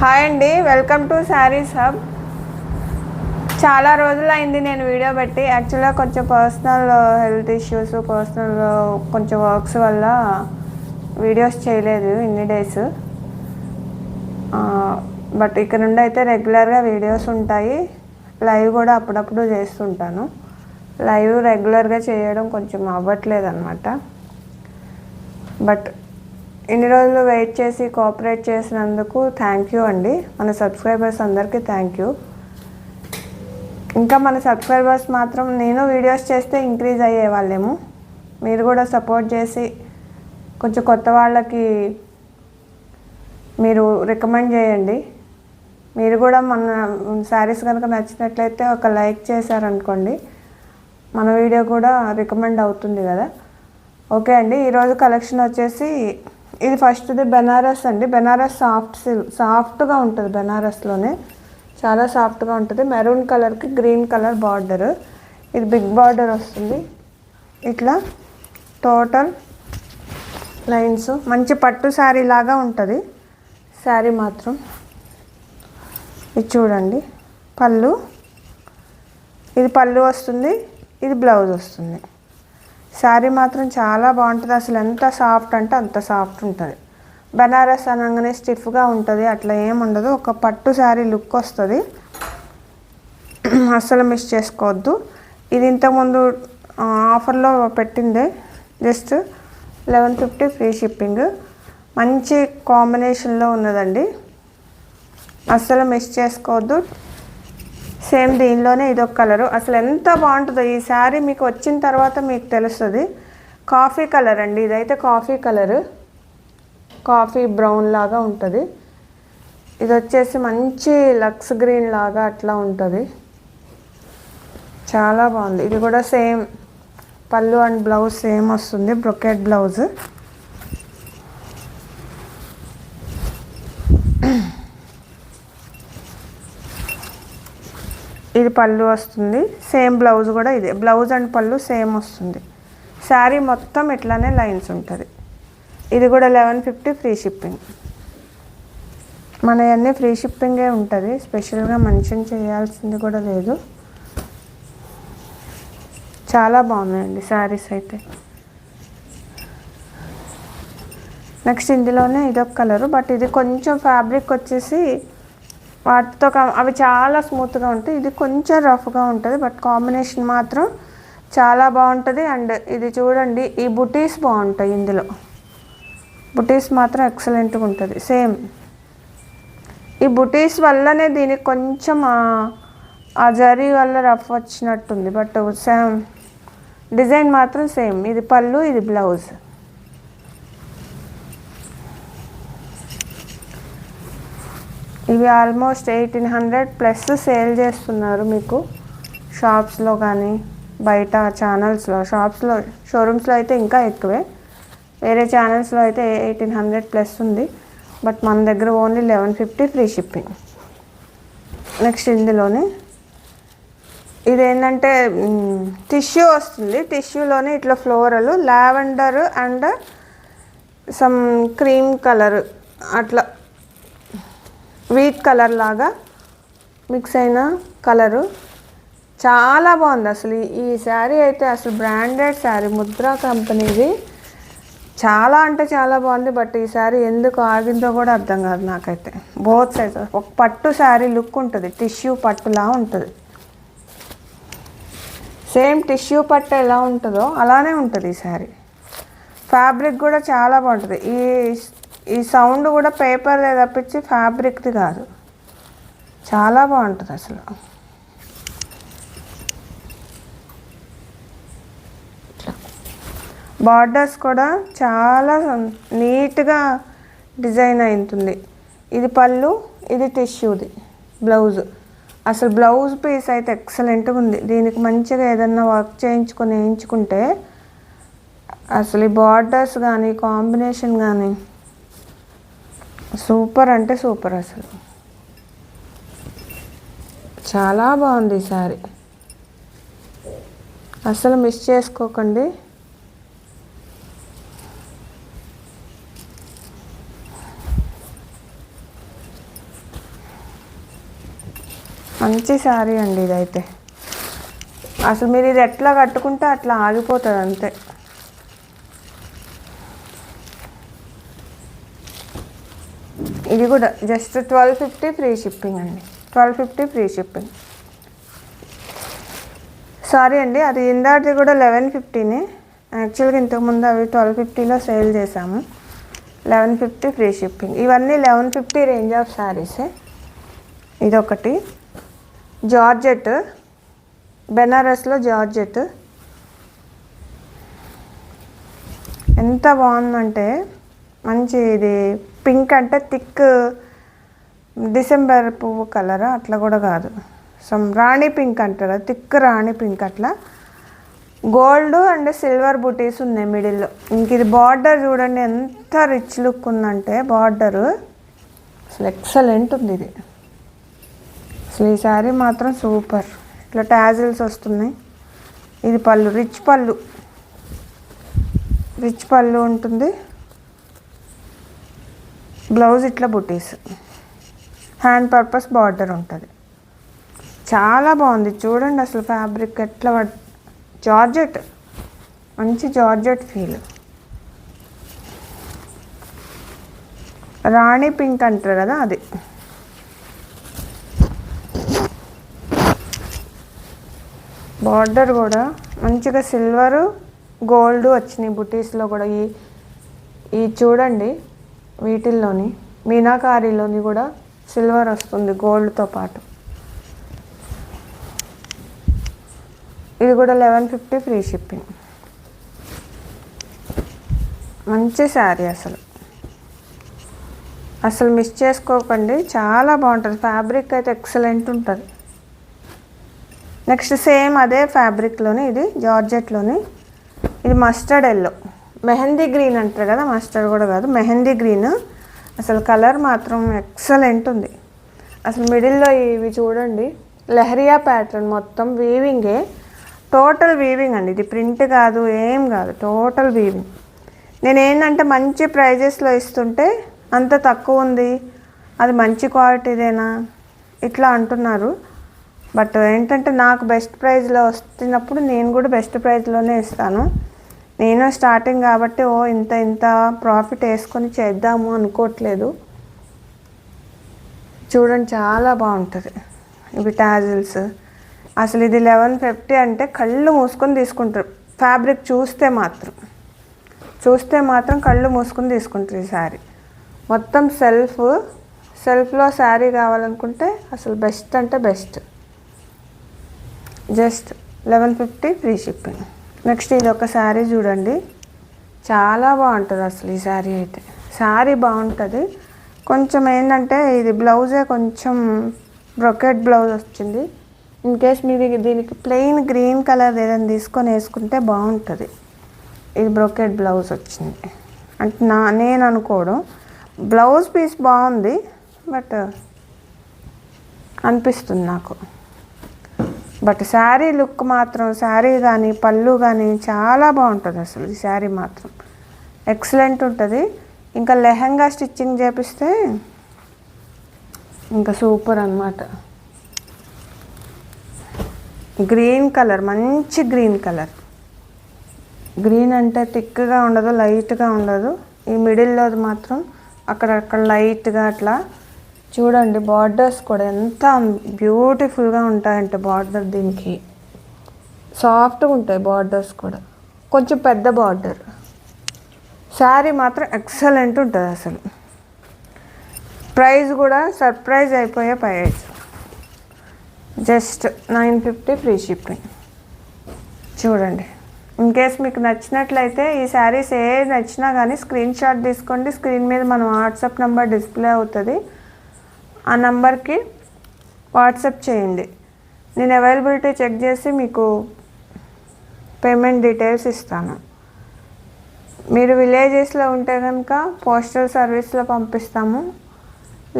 Hi అండి, welcome to saris hub. చాలా రోజులైంది నేను వీడియో పెట్టి. యాక్చువల్గా కొంచెం పర్సనల్ హెల్త్ ఇష్యూస్, పర్సనల్ కొంచెం వర్క్స్ వల్ల వీడియోస్ చేయలేదు ఇన్ని డేస్. బట్ ఇక్కడ నుండి అయితే రెగ్యులర్గా వీడియోస్ ఉంటాయి. లైవ్ కూడా అప్పుడప్పుడు చేస్తుంటాను. లైవ్ రెగ్యులర్గా చేయడం కొంచెం అవ్వట్లేదు అనమాట. బట్ ఇన్ని రోజులు వెయిట్ చేసి కోఆపరేట్ చేసినందుకు థ్యాంక్ యూ అండి. మన సబ్స్క్రైబర్స్ అందరికీ థ్యాంక్ యూ. ఇంకా మన సబ్స్క్రైబర్స్ మాత్రం నేను వీడియోస్ చేస్తే ఇంక్రీజ్ అయ్యేవాళ్ళేమో. మీరు కూడా సపోర్ట్ చేసి కొంచెం కొత్త వాళ్ళకి మీరు రికమెండ్ చేయండి. మీరు కూడా మన శారీస్ కనుక నచ్చినట్లయితే ఒక లైక్ చేశారనుకోండి, మన వీడియో కూడా రికమెండ్ అవుతుంది కదా. ఓకే అండి, ఈరోజు కలెక్షన్ వచ్చేసి ఇది ఫస్ట్ది బెనారస్ అండి. బెనారస్ సాఫ్ట్గా ఉంటుంది. బెనారస్లోనే చాలా సాఫ్ట్గా ఉంటుంది. మెరూన్ కలర్కి గ్రీన్ కలర్ బార్డర్. ఇది బిగ్ బార్డర్ వస్తుంది. ఇట్లా టోటల్ లైన్స్ మంచి పట్టు శారీ లాగా ఉంటుంది. శారీ మాత్రం ఇది చూడండి. పళ్ళు, ఇది పళ్ళు వస్తుంది, ఇది బ్లౌజ్ వస్తుంది. శారీ మాత్రం చాలా బాగుంటుంది. అసలు ఎంత సాఫ్ట్ అంటే అంత సాఫ్ట్ ఉంటుంది. బనారస్ అనగానే స్టిఫ్గా ఉంటుంది, అట్లా ఏమి ఉండదు. ఒక పట్టు శారీ లుక్ వస్తుంది. అస్సలు మిస్ చేసుకోవద్దు. ఇది ఇంతకుముందు ఆఫర్లో పెట్టిందే, జస్ట్ 1150 ఫ్రీ షిప్పింగ్. మంచి కాంబినేషన్లో ఉన్నదండి, అస్సలు మిస్ చేసుకోవద్దు. సేమ్ దీనిలోనే ఇదొక కలరు. అసలు ఎంత బాగుంటుందో ఈ శారీ మీకు వచ్చిన తర్వాత మీకు తెలుస్తుంది. కాఫీ కలర్ అండి, ఇదైతే కాఫీ కలరు, కాఫీ బ్రౌన్ లాగా ఉంటుంది. ఇది వచ్చేసి మంచి లక్స్ గ్రీన్ లాగా అట్లా ఉంటుంది. చాలా బాగుంది. ఇది కూడా సేమ్ పళ్ళు అండ్ బ్లౌజ్ సేమ్ వస్తుంది, బ్రొకెట్ బ్లౌజ్. ఇది పళ్ళు వస్తుంది, సేమ్ బ్లౌజ్ కూడా ఇదే. బ్లౌజ్ అండ్ పళ్ళు సేమ్ వస్తుంది. శారీ మొత్తం ఇట్లానే లైన్స్ ఉంటుంది. ఇది కూడా 1150 ఫ్రీ షిప్పింగ్. మన అన్నీ ఫ్రీ షిప్పింగే ఉంటుంది, స్పెషల్గా మెన్షన్ చేయాల్సింది కూడా లేదు. చాలా బాగున్నాయండి శారీస్ అయితే. నెక్స్ట్ ఇందులోనే ఇదొక కలరు, బట్ ఇది కొంచెం ఫ్యాబ్రిక్ వచ్చేసి వాటితో అవి చాలా స్మూత్గా ఉంటాయి. ఇది కొంచెం రఫ్గా ఉంటుంది, బట్ కాంబినేషన్ మాత్రం చాలా బాగుంటుంది. అండ్ ఇది చూడండి, ఈ బుటీస్ బాగుంటాయి. ఇందులో బుటీస్ మాత్రం ఎక్సలెంట్గా ఉంటుంది. సేమ్ ఈ బుటీస్ వల్లనే దీనికి కొంచెం ఆ జరీ వల్ల రఫ్ వచ్చినట్టుంది, బట్ సేమ్ డిజైన్ మాత్రం సేమ్. ఇది పళ్ళు, ఇది బ్లౌజ్. ఇవి ఆల్మోస్ట్ 1800 ప్లస్ సేల్ చేస్తున్నారు మీకు షాప్స్లో కానీ బయట ఛానల్స్లో. షాప్స్లో, షోరూమ్స్లో అయితే ఇంకా ఎక్కువే. వేరే ఛానల్స్లో అయితే 1800 ప్లస్ ఉంది, బట్ మన దగ్గర ఓన్లీ 1150 ఫ్రీ షిప్పింగ్. నెక్స్ట్ ఇందులోనే ఇదేంటంటే టిష్యూ వస్తుంది. టిష్యూలోనే ఇట్లా floral, lavender and some cream colour, అట్లా వీట్ కలర్ లాగా మిక్స్ అయిన కలరు. చాలా బాగుంది అసలు ఈ శారీ అయితే. అసలు బ్రాండెడ్ శారీ, ముద్రా కంపెనీది. చాలా అంటే చాలా బాగుంది. బట్ ఈ శారీ ఎందుకు ఆగిందో కూడా అర్థం కాదు నాకైతే. బోత్ సైజ్ ఒక పట్టు శారీ లుక్ ఉంటుంది, టిష్యూ పట్టులా ఉంటుంది. సేమ్ టిష్యూ పట్టు ఎలా ఉంటుందో అలానే ఉంటుంది ఈ శారీ. ఫ్యాబ్రిక్ కూడా చాలా బాగుంటుంది. ఈ సౌండ్ కూడా పేపర్ తప్పించి ఫ్యాబ్రిక్ది కాదు. చాలా బాగుంటుంది అసలు. బార్డర్స్ కూడా చాలా నీట్గా డిజైన్ అవుతుంది. ఇది పళ్ళు, ఇది టిష్యూది బ్లౌజ్. అసలు బ్లౌజ్ పీస్ అయితే ఎక్సలెంట్గా ఉంది. దీనికి మంచిగా ఏదన్నా వర్క్ వేయించుకుంటే అసలు ఈ బార్డర్స్ కానీ కాంబినేషన్ కానీ సూపర్ అంటే సూపర్. అసలు చాలా బాగుంది ఈ శారీ, అసలు మిస్ చేసుకోకండి. మంచి శారీ అండి ఇదైతే. అసలు మీరు ఇది ఎట్లా కట్టుకుంటే అట్లా ఆగిపోతుంది అంతే. ఇది కూడా జస్ట్ 1250 ఫ్రీ షిప్పింగ్ అండి. 1250 ఫ్రీ షిప్పింగ్. సారీ అండి, అది ఇందాటిది కూడా 1150నే. యాక్చువల్గా ఇంతకుముందు అవి 1250లో సేల్ చేసాము. 1150 ఫ్రీ షిప్పింగ్. ఇవన్నీ 1150 రేంజ్ ఆఫ్ శారీసే. ఇదొకటి జార్జెట్, బెనారస్లో జార్జెట్. ఎంత బాగుందంటే మంచి, ఇది పింక్ అంటే థిక్ డిసెంబర్ పువ్వు కలరా అట్లా కూడా కాదు, సమ్ రాణి పింక్ అంటారు, థిక్ రాణి పింక్ అట్లా. గోల్డ్ అండ్ సిల్వర్ బుటీస్ ఉన్నాయి మిడిల్లో. ఇంక ఇది బార్డర్ చూడండి ఎంత రిచ్ లుక్ ఉందంటే, బార్డరు అసలు ఎక్సలెంట్ ఉంది ఇది. అసలు ఈ శారీ మాత్రం సూపర్. ఇట్లా టాజిల్స్ వస్తున్నాయి. ఇది పళ్ళు, రిచ్ పళ్ళు, రిచ్ పళ్ళు ఉంటుంది. బ్లౌజ్ ఇట్లా బుటీస్, హ్యాండ్ పర్పస్ బార్డర్ ఉంటుంది. చాలా బాగుంది చూడండి. అసలు ఫ్యాబ్రిక్ ఎట్లా జార్జెట్, మంచి జార్జెట్ ఫీల్. రాణి పింక్ అంటారు కదా అది. బార్డర్ కూడా మంచిగా సిల్వరు గోల్డ్ వచ్చినాయి బుటీస్లో కూడా. ఈ చూడండి వీటిల్లోని మీనాకారీలోని కూడా సిల్వర్ వస్తుంది గోల్డ్తో పాటు. ఇది కూడా 1150 ఫ్రీ షిప్పింగ్. మంచి శారీ అసలు, అసలు మిస్ చేసుకోకండి. చాలా బాగుంటుంది. ఫ్యాబ్రిక్ అయితే ఎక్సలెంట్ ఉంటుంది. నెక్స్ట్ సేమ్ అదే ఫ్యాబ్రిక్లోని, ఇది జార్జెట్లోని. ఇది మస్టర్డ్ ఎల్లో, మెహందీ గ్రీన్ అంటారు కదా, మస్టర్డ్ కూడా కాదు, మెహందీ గ్రీన్. అసలు కలర్ మాత్రం ఎక్సలెంట్ ఉంది. అసలు మిడిల్లో ఇవి చూడండి, లెహరియా ప్యాటర్న్, మొత్తం వీవింగే, టోటల్ వీవింగ్ అండి. ఇది ప్రింట్ కాదు, ఏం కాదు, టోటల్ వీవింగ్. నేను ఏంటంటే మంచి ప్రైజెస్లో ఇస్తుంటే అంత తక్కువ ఉంది, అది మంచి క్వాలిటీదేనా ఇట్లా అంటున్నారు. బట్ ఏంటంటే నాకు బెస్ట్ ప్రైస్లో వస్తున్నప్పుడు నేను కూడా బెస్ట్ ప్రైస్లోనే ఇస్తాను. నేను స్టార్టింగ్ కాబట్టి ఇంత ప్రాఫిట్ వేసుకొని చేద్దాము అనుకోవట్లేదు. చూడండి చాలా బాగుంటుంది. ఇవి టాజిల్స్. అసలు ఇది 1150 అంటే కళ్ళు మూసుకొని తీసుకుంటారు. ఫ్యాబ్రిక్ చూస్తే మాత్రం కళ్ళు మూసుకొని తీసుకుంటారు ఈ శారీ. మొత్తం సెల్ఫ్లో శారీ కావాలనుకుంటే అసలు బెస్ట్ అంటే best. Just 1150 free shipping. Next ఇది ఒక శారీ చూడండి, చాలా బాగుంటుంది అసలు ఈ శారీ అయితే. శారీ బాగుంటుంది. కొంచెం ఏంటంటే ఇది బ్లౌజే కొంచెం బ్రొకెట్ బ్లౌజ్ వచ్చింది. ఇన్ కేస్ మీరు దీనికి ప్లెయిన్ గ్రీన్ కలర్ ఏదైనా తీసుకొని వేసుకుంటే బాగుంటుంది. ఇది బ్రొకెట్ బ్లౌజ్ వచ్చింది అంటే నేను అనుకోవడం. బ్లౌజ్ పీస్ బాగుంది బట్ అనిపిస్తుంది నాకు. బట్ శారీ లుక్ మాత్రం, శారీ కానీ పళ్ళు కానీ చాలా బాగుంటుంది అసలు. ఈ శారీ మాత్రం ఎక్సలెంట్ ఉంటుంది. ఇంకా లెహంగా స్టిచ్చింగ్ చేపిస్తే ఇంకా సూపర్ అన్నమాట. గ్రీన్ కలర్, మంచి గ్రీన్ కలర్. గ్రీన్ అంటే థిక్గా ఉండదు, లైట్గా ఉండదు. ఈ మిడిల్లోది మాత్రం అక్కడక్కడ లైట్గా అట్లా. చూడండి బార్డర్స్ కూడా ఎంత బ్యూటిఫుల్గా ఉంటాయంటే, బార్డర్ దీనికి సాఫ్ట్గా ఉంటాయి బార్డర్స్ కూడా, కొంచెం పెద్ద బార్డర్. శారీ మాత్రం ఎక్సలెంట్ ఉంటుంది అసలు. ప్రైస్ కూడా సర్ప్రైజ్ అయిపోయే ప్రైస్. Just 950 free shipping. చూడండి. ఇన్ కేస్ మీకు నచ్చినట్లయితే ఈ శారీస్ ఏ నచ్చినా కానీ స్క్రీన్ షాట్ తీసుకోండి. స్క్రీన్ మీద మన వాట్సాప్ నెంబర్ డిస్ప్లే అవుతుంది. ఆ నెంబర్కి వాట్సాప్ చేయండి. నేను అవైలబిలిటీ చెక్ చేసి మీకు పేమెంట్ డీటెయిల్స్ ఇస్తాను. మీరు విలేజెస్లో ఉంటే కనుక పోస్టల్ సర్వీస్లో పంపిస్తాము.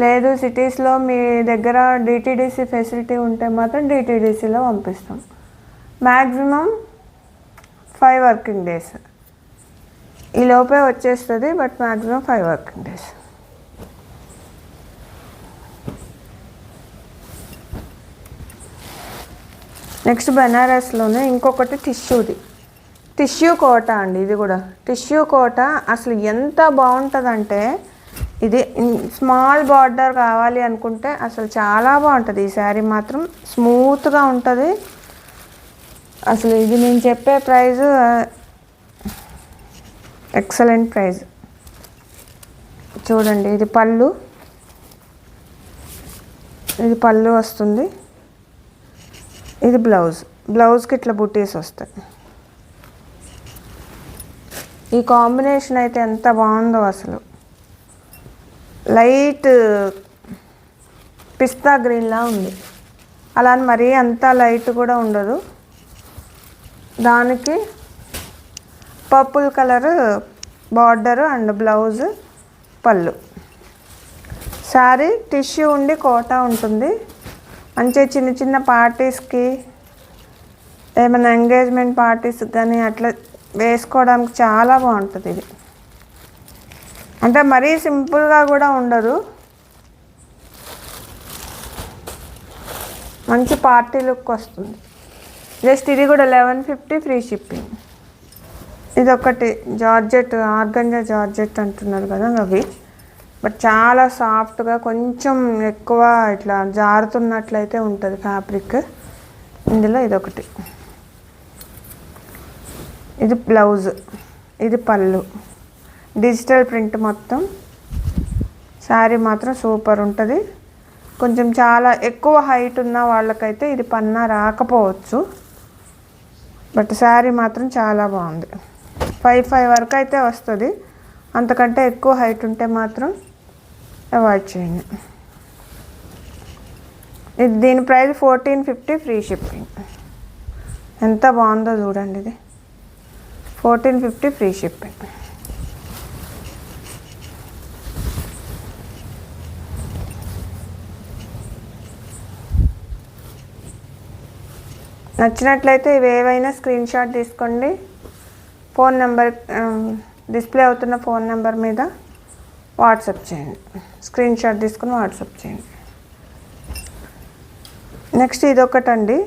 లేదు సిటీస్లో మీ దగ్గర డిటీడీసీ ఫెసిలిటీ ఉంటే మాత్రం డిటీడీసీలో పంపిస్తాం. మ్యాక్సిమం 5 వర్కింగ్ డేస్ ఈ లోపే వచ్చేస్తుంది. But maximum 5 working days. Next బెనారస్లోనే ఇంకొకటి టిష్యూ కోట అండి. ఇది కూడా టిష్యూ కోట అసలు ఎంత బాగుంటుందంటే, ఇది స్మాల్ బార్డర్ కావాలి అనుకుంటే అసలు చాలా బాగుంటుంది. ఈ శారీ మాత్రం స్మూత్గా ఉంటుంది. అసలు ఇది నేను చెప్పే ప్రైస్ ఎక్సలెంట్ ప్రైస్. చూడండి, ఇది పళ్ళు వస్తుంది. ఇది బ్లౌజ్కి ఇట్లా బుటీస్ వస్తాయి. ఈ కాంబినేషన్ అయితే ఎంత బాగుందో అసలు. లైట్ పిస్తా గ్రీన్లా ఉంది. అలా అని మరీ అంత లైట్ కూడా ఉండదు. దానికి purple colour border and blouse, పళ్ళు. శారీ టిష్యూ ఉండి కోట ఉంటుంది. మంచిగా చిన్న చిన్న పార్టీస్కి, ఏమైనా ఎంగేజ్మెంట్ పార్టీస్కి కానీ అట్లా వేసుకోవడానికి చాలా బాగుంటుంది ఇది. అంటే మరీ సింపుల్గా కూడా ఉండదు, మంచి పార్టీ లుక్ వస్తుంది. జస్ట్ ఇది కూడా 1150 ఫ్రీ షిప్పింగ్. ఇది ఒకటి జార్జెట్, ఆర్గంజా జార్జెట్ అంటున్నారు కదా అవి, బట్ చాలా సాఫ్ట్గా కొంచెం ఎక్కువ ఇట్లా జారుతున్నట్లయితే ఉంటుంది ఫ్యాబ్రిక్. ఇందులో ఇదొకటి. ఇది బ్లౌజ్, ఇది పళ్ళు, డిజిటల్ ప్రింట్ మొత్తం. శారీ మాత్రం సూపర్ ఉంటుంది. కొంచెం చాలా ఎక్కువ హైట్ ఉన్న వాళ్ళకైతే ఇది పన్నా రాకపోవచ్చు, బట్ శారీ మాత్రం చాలా బాగుంది. 5'5" వరకు అయితే వస్తుంది. అంతకంటే ఎక్కువ హైట్ ఉంటే మాత్రం అవాయిడ్ చేయండి. ఇది దీని ప్రైస్ 1450 ఫ్రీ షిప్పింగ్. ఎంత బాగుందో చూడండి. ఇది 1450 ఫ్రీ షిప్పింగ్. నచ్చినట్లయితే ఇవి ఏవైనా స్క్రీన్ షాట్ తీసుకోండి. ఫోన్ నెంబర్, డిస్ప్లే అవుతున్న ఫోన్ నెంబర్ మీద వాట్సాప్ చేయండి. స్క్రీన్ షాట్ తీసుకుని వాట్సాప్ చేయండి. నెక్స్ట్ ఇదొకటండి.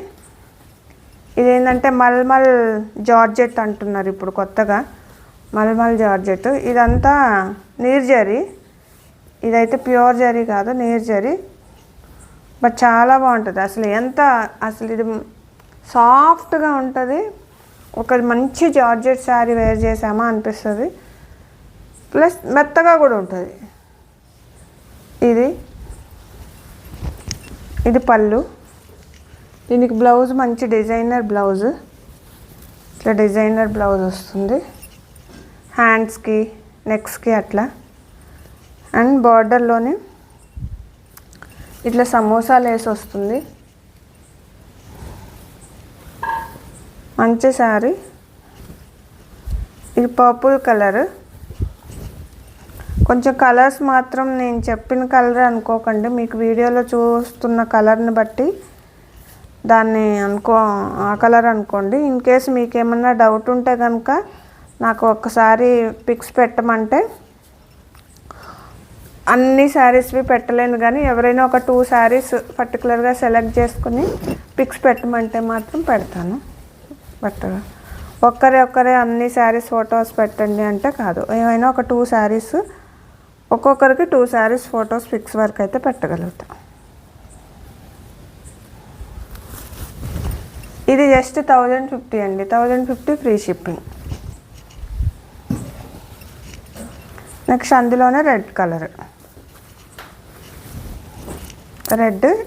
ఇదేంటంటే మల్మల్ జార్జెట్ అంటున్నారు ఇప్పుడు కొత్తగా, మల్మల్ జార్జెట్. ఇదంతా నీర్ జరీ, ఇదైతే ప్యూర్ జరీ కాదు, నీర్ జరీ. బట్ చాలా బాగుంటుంది అసలు. అసలు ఇది సాఫ్ట్గా ఉంటుంది. ఒక మంచి జార్జెట్ శారీ వేర్ చేసామా అనిపిస్తుంది. ప్లస్ మెత్తగా కూడా ఉంటుంది. ఇది పళ్ళు. దీనికి బ్లౌజ్ మంచి డిజైనర్ బ్లౌజ్, ఇట్లా డిజైనర్ బ్లౌజ్ వస్తుంది. హ్యాండ్స్కి, నెక్స్కి అట్లా. అండ్ బార్డర్లోనే ఇట్లా సమోసా లేస్ వస్తుంది. మంచి శారీ. ఇది పర్పుల్ కలర్. కొంచెం కలర్స్ మాత్రం నేను చెప్పిన కలర్ అనుకోకండి, మీకు వీడియోలో చూస్తున్న కలర్ని బట్టి దాన్ని ఆ కలర్ అనుకోండి. ఇన్ కేస్ మీకు ఏమన్నా డౌట్ ఉంటే కనుక నాకు ఒక్కసారి పిక్స్ పెట్టమంటే, అన్ని శారీస్వి పెట్టలేను కానీ ఎవరైనా ఒక 2 శారీస్ పర్టికులర్గా సెలెక్ట్ చేసుకుని పిక్స్ పెట్టమంటే మాత్రం పెడతాను. బట్ ఒక్కరే అన్ని శారీస్ ఫొటోస్ పెట్టండి అంటే కాదు. ఏమైనా ఒక 2 శారీస్, ఒక్కొక్కరికి 2 శారీస్ ఫొటోస్ పిక్స్ వరకు అయితే పెట్టగలుగుతాం. ఇది జస్ట్ 1050 అండి. 1050 ఫ్రీ షిప్పింగ్. నెక్స్ట్ అందులోనే రెడ్ కలర్.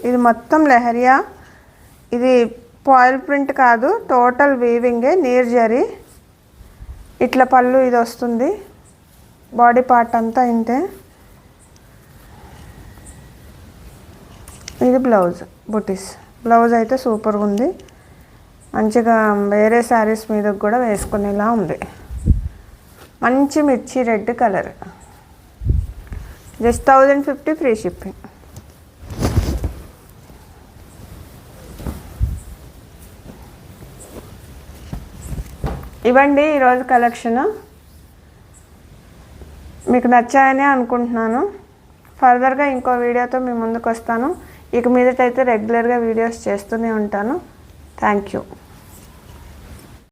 ఇది మొత్తం లెహరియా. ఇది పాయిల్ ప్రింట్ కాదు, టోటల్ వీవింగే, నీర్ జరీ. ఇట్లా పళ్ళు ఇది వస్తుంది. బాడీ పార్ట్ అంతా ఇంతే. ఇది బ్లౌజ్, బుటీస్ బ్లౌజ్ అయితే సూపర్గా ఉంది. మంచిగా వేరే శారీస్ మీద కూడా వేసుకునేలా ఉంది. మంచి మిర్చి red colour. Just 1050 free shipping. ఇవ్వండి ఈరోజు కలెక్షన్. మీకు నచ్చాయని అనుకుంటున్నాను. ఫర్దర్గా ఇంకో వీడియోతో మీ ముందుకు వస్తాను. ఇక మీదటైతే రెగ్యులర్గా వీడియోస్ చేస్తూనే ఉంటాను. Thank you.